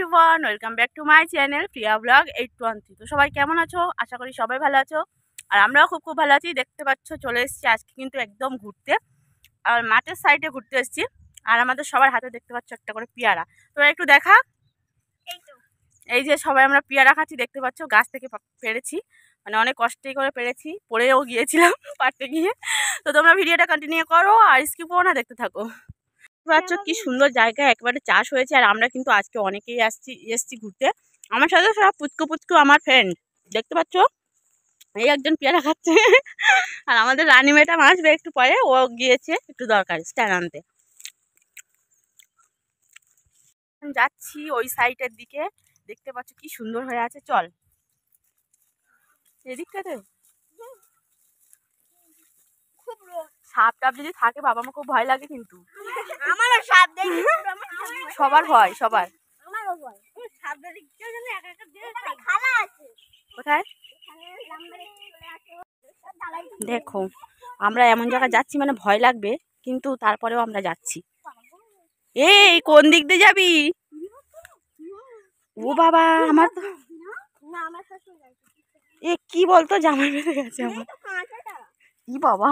Everyone, welcome back to my channel Priya blog 813। তো সবাই কেমন আছো? আশা করি সবাই ভালো আছো, আর আমরাও খুব ভালো আছি। দেখতে পাচ্ছ চলে এসেছি আজকে কিন্তু একদম ঘুরতে, আর মাঠের সাইডে ঘুরতে এসেছি। আর আমাদের সবার হাতে দেখতে পাচ্ছ একটা করে পেয়ারা। তো একটু দেখা, এই যে সবাই আমরা পেয়ারা খাচ্ছি। দেখতে পাচ্ছ গাছ থেকে পেরেছি, মানে অনেক কষ্টই করে পেরেছি, পড়েও গিয়েছিলাম পারতে গিয়ে। তো তোমরা ভিডিওটা কন্টিনিউ করো আর স্কিপ করো না, দেখতে থাকো। পাচ্ছ কি সুন্দর জায়গা, একেবারে চাষ হয়েছে। আর আমরা কিন্তু আজকে অনেকেই এসছি ঘুরতে। আমার সাথে সব পুচকু পুচকু আমার ফ্রেন্ড, দেখতে পাচ্ছ এই একজন পেয়ারা খাচ্ছে। আর আমাদের রানী ম্যাডাম আসবে একটু পরে, ও গিয়েছে একটু দরকার স্ট্যান্ড আনতে। যাচ্ছি ওই সাইডের দিকে, দেখতে পাচ্ছ কি সুন্দর হয়ে আছে। চল এদিকটাতে, সাপ টাপ যদি থাকে বাবা আমার খুব ভয় লাগে কিন্তু। আমারও সাপ দেখি, সবার ভয়, সবার। আমারও ভয়। সাপ দেখি কেউ জানে একা একা দিয়ে খালা আছে কোথায় দেখো, আমরা এমন জায়গায় যাচ্ছি মানে ভয় লাগবে, কিন্তু তারপরেও আমরা যাচ্ছি। এই কোন দিক দিয়ে যাবি? ও বাবা, আমার তো না আমার শ্বশুর যাচ্ছে। এ কি বলতো, জামাই বেঁধে গেছে আমার। কি বাবা,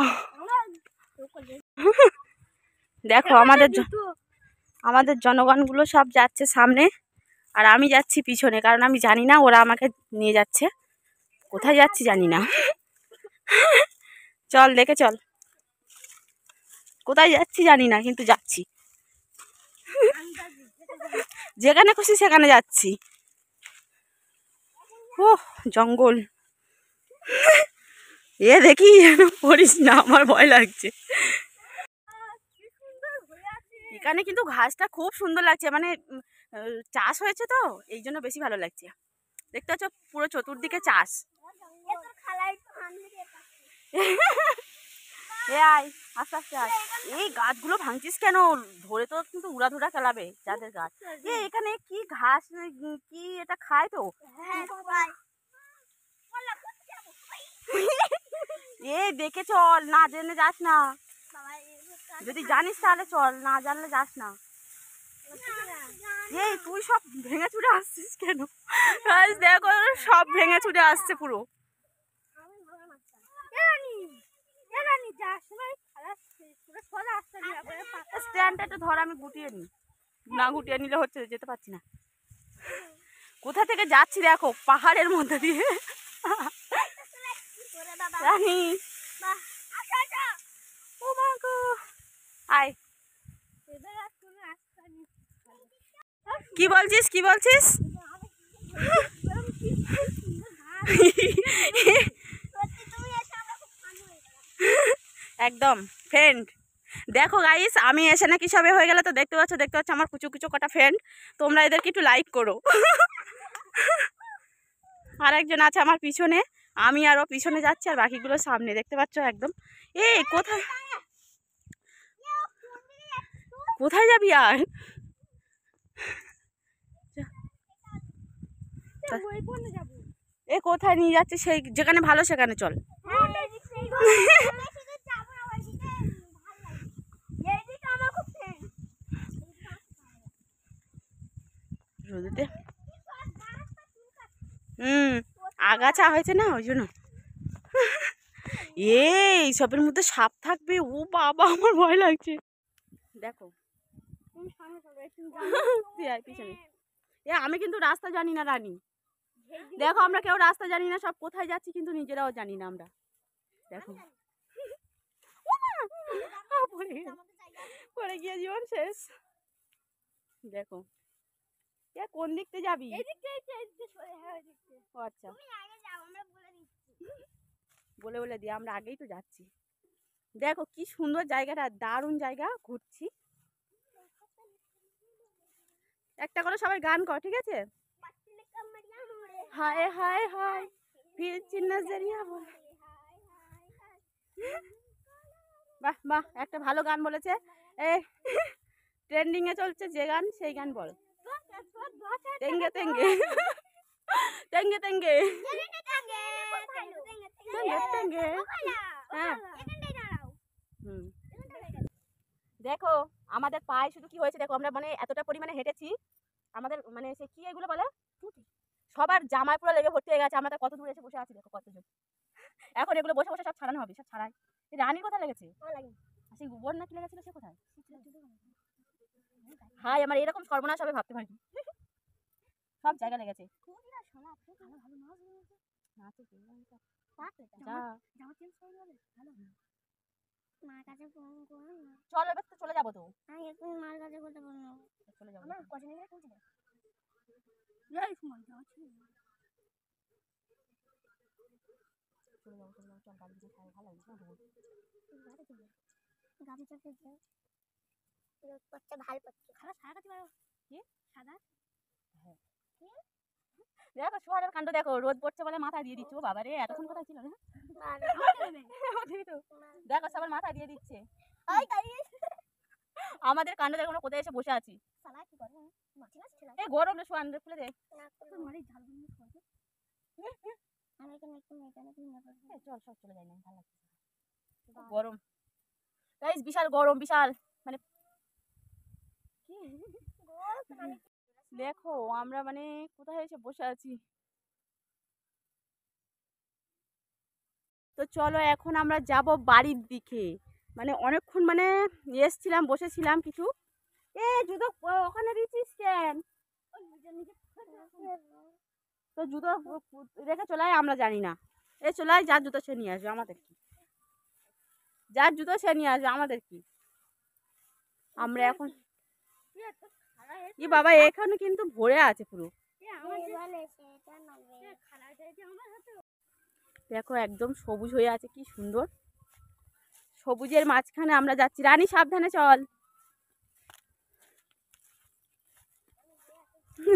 দেখো আমাদের জনগণগুলো সব যাচ্ছে সামনে, আর আমি যাচ্ছি পিছনে, কারণ আমি জানি না ওরা আমাকে নিয়ে যাচ্ছে কোথায় যাচ্ছি জানি না। চল দেখে চল, কোথায় যাচ্ছি জানি না কিন্তু যাচ্ছি, যেখানে খুশি সেখানে যাচ্ছি। ও জঙ্গল, এ দেখি পড়িস না, আমার ভয় লাগছে। এখানে কিন্তু ঘাসটা খুব সুন্দর লাগছে, মানে চাষ হয়েছে তো এই জন্য বেশি ভালো লাগছে। দেখতে পাচ্ছ পুরো চতুর্দিকে চাষ। এ আয় আস্তে আস্তে আয়। এই গাছগুলো ভাঙছিস কেন? ধরে তো কিন্তু উড়াধুরা খেলাবে যাদের গাছ। এখানে কি ঘাস, কি এটা খায় তো? এ দেখে চল, না জেনে যাস না। যদি জানিস তাহলে চল, না জানলে যাস না। এই তুই সব ভেঙে চুরে আসছিস কেন? দেখো সব ভেঙে চুরে আসছে পুরো। স্ট্যান্ডটা একটু ধর, আমি গুটিয়ে নি, না গুটিয়ে নিলে হচ্ছে, যেতে পারছি না। কোথা থেকে যাচ্ছি দেখো, পাহাড়ের মধ্যে দিয়ে। রানী ও মা গো, আয়। কি বলছিস, কি বলছিস? একদম ফ্রেন্ড। দেখো গাইস, আমি এসে নাকি সবে হয়ে গেলে, তো দেখতে পাচ্ছ আমার কুচু কুচু কটা ফ্রেন্ড। তোমরা এদেরকে একটু লাইক করো। আর একজন আছে আমার পিছনে, আমি আরও পিছনে যাচ্ছি, আর বাকিগুলো সামনে, দেখতে পাচ্ছ একদম। এই কোথায় কোথায় যাবি আর? এ কোথায় নিয়ে যাচ্ছে? সেই যেখানে ভালো সেখানে চল। রোদেতে আগাছা হয়েছে না, ওই জন্য। এই সবের মধ্যে সাপ থাকবে, ও বাবা আমার ভয় লাগছে। দেখো পিছনে, আমি কিন্তু রাস্তা জানি না রানী। দেখো আমরা কেউ রাস্তা জানি না, সব কোথায় যাচ্ছি কিন্তু নিজেরাও জানি না আমরা। দেখো পড়ে গিয়ে জীবন শেষ। দেখো কোন দিক থেকে যাবি? ও আচ্ছা, বলে বলে দিয়ে আমরা আগেই তো যাচ্ছি। দেখো কি সুন্দর জায়গাটা, দারুণ জায়গা, ঘুরছি। একটা করে সবাই গান কর, ঠিক আছে? হায় হায় হায় ফির চিন্না জরিয়া বল। বাহ বাহ, একটা ভালো গান বলেছে। এই ট্রেন্ডিং এ চলছে যে গান, সেই গান বল। তেঙ্গে তেঙ্গে তেঙ্গে তেঙ্গে তেঙ্গে তেঙ্গে। হ্যাঁ দেখো আমাদের পায়ে শুধু কি হয়েছে, দেখো আমরা মানে এতটা পরিমাণে হেঁটেছি, আমাদের মানে সে কি এগুলো বলে সবার জামায় পুরো লেগে ভর্তি হয়ে গেছে। আমরা কত দূরে এসে বসে আছি দেখো কতজন। এখন এগুলো বসে বসে সব ছাড়ানো হবে, সব ছাড়াই। এই রানীর কোথায় লেগেছে? সেই গোবর না কি লেগেছিল সে কোথায়? হাই আমার এরকম সর্বনাশ হবে ভাবতে পারিনি। সব জায়গা লেগেছে। চল এবার তো চলে যাবো তো। চলে যাবো। চল গাড়ি দিয়ে খাই ভালো লাগছে না দেখো সোহানের কাণ্ড দেখো, রোদ পড়ছে বলে মাথা দিয়ে দিচ্ছে। ও বাবা রে এতক্ষণ কোথায় ছিল না? দেখো সবার মাথা দিয়ে দিচ্ছে। আমাদের কাণ্ড দেখো কোথায় এসে বসে আছি। এই গরম রে সোহান খুলে দে। চল সব চলে যায় না ভালো লাগছে গরম গাইস, বিশাল গরম বিশাল। মানে দেখো আমরা মানে কোথায় এসে বসে আছি। তো চলো এখন আমরা যাব বাড়ির দিকে। মানে অনেকক্ষণ মানে এসছিলাম বসেছিলাম কিছু। এ জুতো ওখানে দিচ্ছিস কেন? তো জুতো রেখে চলে আয়, আমরা জানি না। এ চলে আয়, যার জুতো সে নিয়ে আসবে, আমাদের কি? যার জুতো সে নিয়ে আসবে, আমাদের কি? আমরা এখন ই বাবা এখানে কিন্তু ভরে আছে পুরো। দেখো একদম সবুজ হয়ে আছে, কি সুন্দর। সবুজের মাঝখানে আমরা যাচ্ছি। রানী সাবধানে চল।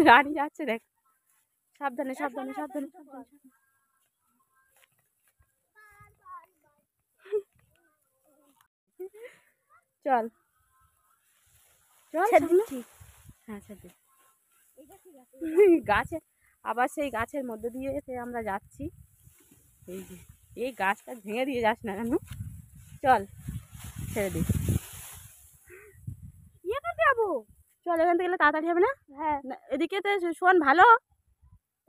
রানী যাচ্ছে দেখ, সাবধানে সাবধানে সাবধানে সাবধানে। চল চল হ্যাঁ গাছে আবার সেই গাছের মধ্যে দিয়ে আমরা যাচ্ছি। এই যে এই গাছটা ভেঙে দিয়ে যাস না কেন? চল ছেড়ে দিই। যাবো চল, এখান থেকে গেলে তাড়াতাড়ি হবে না? হ্যাঁ এদিকে তো শোন ভালো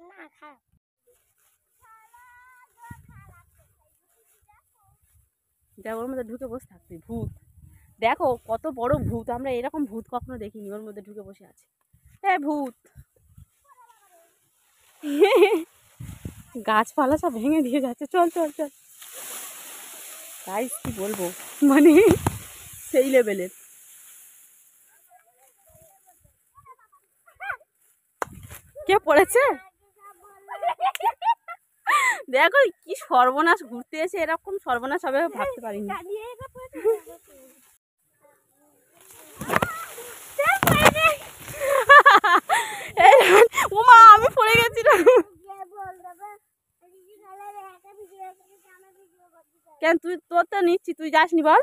না। দেখ ওর মধ্যে ঢুকে বসে থাকবি ভূত। দেখো কত বড় ভূত, আমরা এরকম ভূত কখনো দেখিনি। ওর মধ্যে ঢুকে বসে আছে। এ ভূত গাছপালা সব ভেঙে দিয়ে যাচ্ছে। চল চল চল গাইস, কি বলবো মানে সেই লেভেলের। কে পড়েছে? দেখো কি সর্বনাশ, ঘুরতে এসে এরকম সর্বনাশ হবে ভাবতে পারিনি। ওমা আমি পড়ে গেছিলাম। কেন তুই তোর তো নিচ্ছি, তুই যাসনি বল?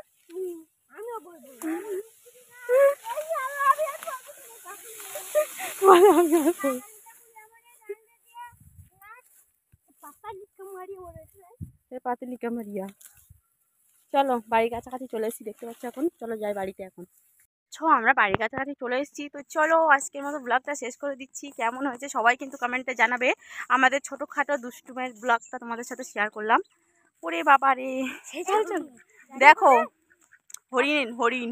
পাতিলিকা মারিয়া। চলো বাড়ির কাছাকাছি চলে এসেছি, দেখতে পাচ্ছ এখন। চলো যাই বাড়িতে এখন। আমরা বাড়ির কাছাকাছি চলে এসেছি। তো চলো আজকের মতো ব্লগটা শেষ করে দিচ্ছি। কেমন হয়েছে সবাই কিন্তু কমেন্টে জানাবে। আমাদের ছোটোখাটো দুষ্টুমের ব্লগটা তোমাদের সাথে শেয়ার করলাম। ওরে বাবা রে দেখো হরিণ হরিণ,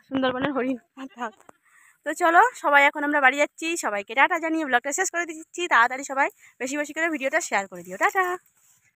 সুন্দরবনের হরিণ। থাক তো চলো সবাই এখন আমরা বাড়ি যাচ্ছি। সবাইকে টাটা জানিয়ে ব্লগটা শেষ করে দিচ্ছি। তাড়াতাড়ি সবাই বেশি বেশি করে ভিডিওটা শেয়ার করে দিও। টাটা।